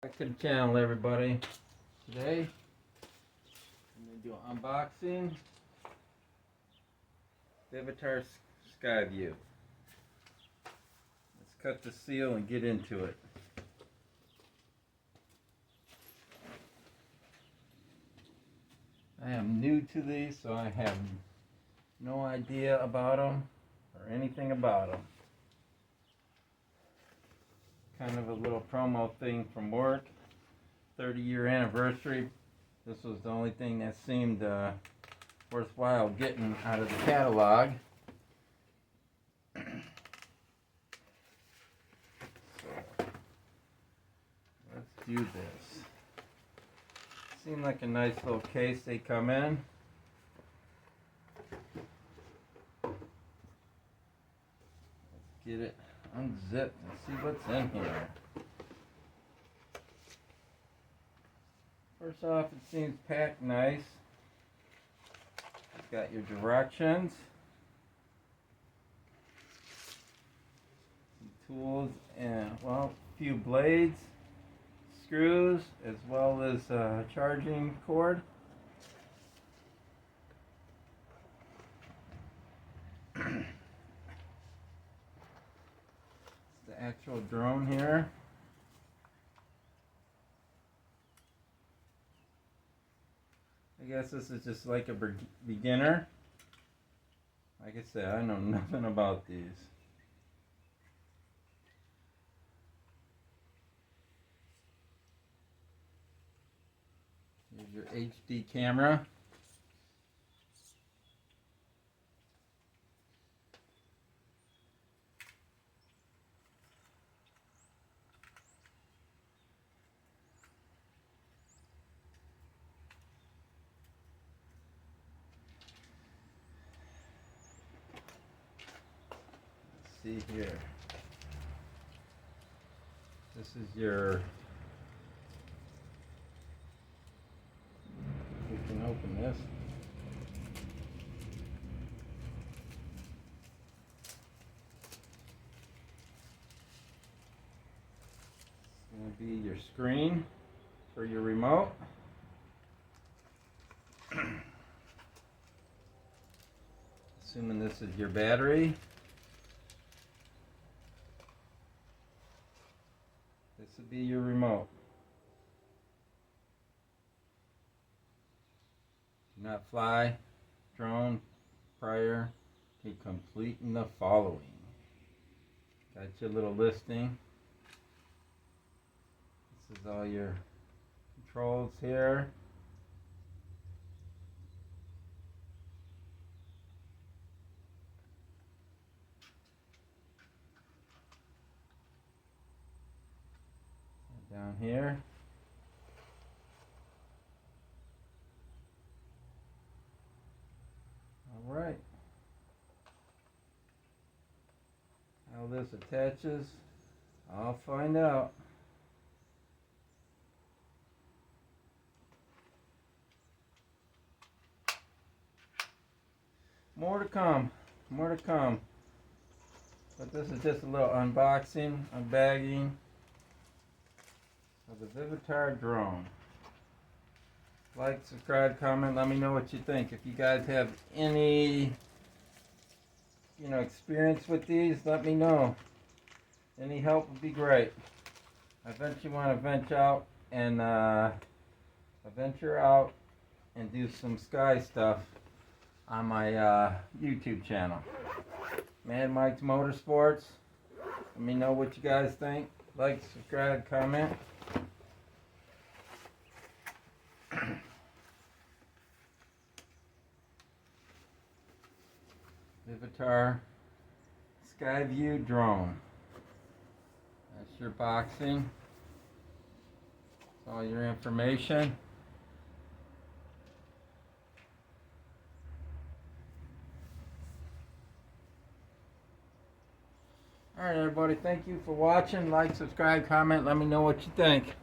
Back to the channel, everybody. Today I'm going to do an unboxing Vivitar SkyView. Let's cut the seal and get into it. I am new to these, so I have no idea about them or anything about them. Kind of a little promo thing from work. 30-year anniversary. This was the only thing that seemed worthwhile getting out of the catalog. So, let's do this. Seemed like a nice little case they come in. Let's get it unzipped and see what's in here. First off, it seems packed nice. It's got your directions, some tools, and well, a few blades, screws, as well as a charging cord. It's the actual drone here. I guess this is just like a beginner. Like I said, I know nothing about these. Here's your HD camera. See here. This is your. We can open this. It's going to be your screen for your remote. Assuming this is your battery. This would be your remote. Do not fly drone prior to completing the following. Got your little listing. This is all your controls here. Down here. All right. How this attaches, I'll find out. More to come. More to come. But this is just a little unboxing, unbagging of the Vivitar drone. Like, subscribe, comment, let me know what you think. If you guys have any experience with these, let me know. Any help would be great. I eventually want to venture out and do some sky stuff on my YouTube channel. Mad Mike's Motorsports. Let me know what you guys think. Like, subscribe, comment. Vivitar SkyView Drone. That's your boxing. That's all your information. Alright everybody, thank you for watching. Like, subscribe, comment, let me know what you think.